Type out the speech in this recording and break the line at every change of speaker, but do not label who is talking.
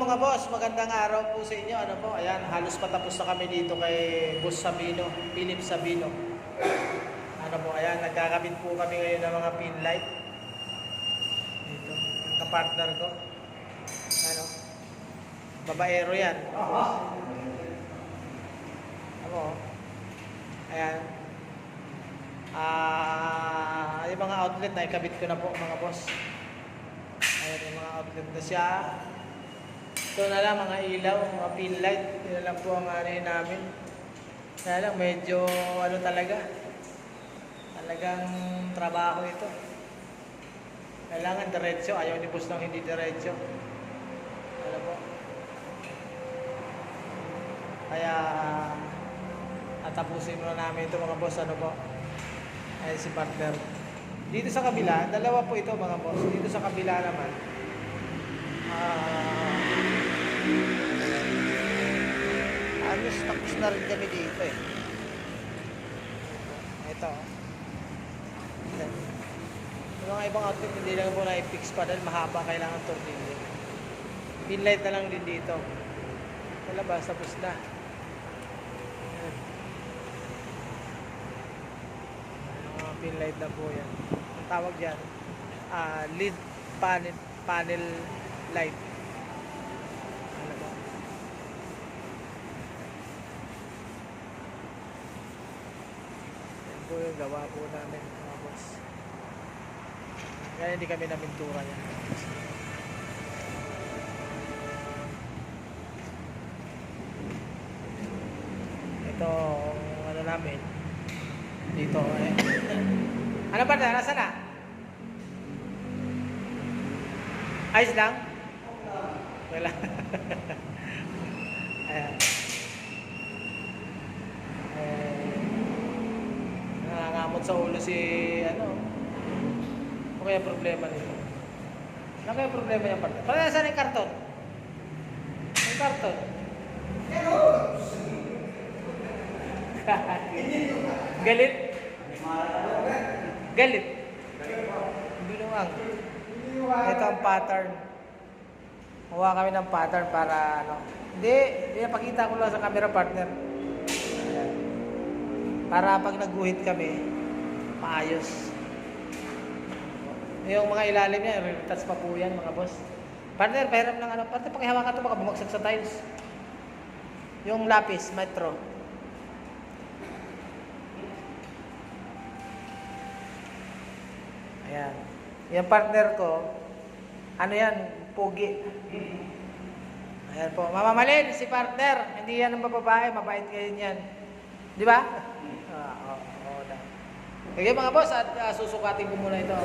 mga boss, magandang araw po sa inyo. Ano po, ayan, halos patapos na kami dito kay Boss Sabino, Philip Sabino. Ano po, ayan, nagkakabit po kami ngayon ng mga pin light. Dito, ang kapartner ko. Ano, babaero yan. Ano, ayan. Yung mga outlet na ikabit ko na po mga boss. Ayan yung mga outlet na siya. Ito na lang mga ilaw, mga pin light. Ito na lang po ang namin. Kaya lang medyo ano talagang trabaho ito. Kailangan diretso, ayaw ni boss ng hindi diretso. Ano po? Kaya tatapusin muna namin ito mga boss. Ano po? Ay si partner. Dito sa kabila, dalawa po ito mga boss. Dito sa kabila naman. Halos tapos na rin kami dito eh. Ito. Yung mga ibang outfit hindi lang po na-fix pa dahil mahaba kailangan tornilyo. Pin light na lang din dito. Sa labas tapos na. Mga pin light na po yan. Ang tawag dyan, lead panel light. Ano ba? Yan po yung gawa po namin mga boss. Kaya hindi kami namintura yan. Ito ano namin dito eh. Ano ba na? Nasaan na? Ayos lang? Wala. Ayan. Nangangamot sa ulo si ano. Ano kaya problema nito? Ano kaya problema yung partner? Para nasaan yung karton? Yung karton? Galit? Galit? Binuang. Ito ang pattern. Kuha kami ng pattern para ano. Hindi napakita ko lang sa camera partner. Ayan. Para pag nagguhit kami, maayos. Yung mga ilalim niya, retouch pa po yan mga boss. Partner, pahiram ng ano. Partner, pakihawakan ito baka bumagsak sa tiles. Yung lapis, metro. Ayan. Yung partner ko, ano yan, pugi. Ayan po. Mamamalin si partner. Hindi yan ang babae, mabait kayo yan. Di ba? Oo. Sige mga boss, at susukatin ko muna ito.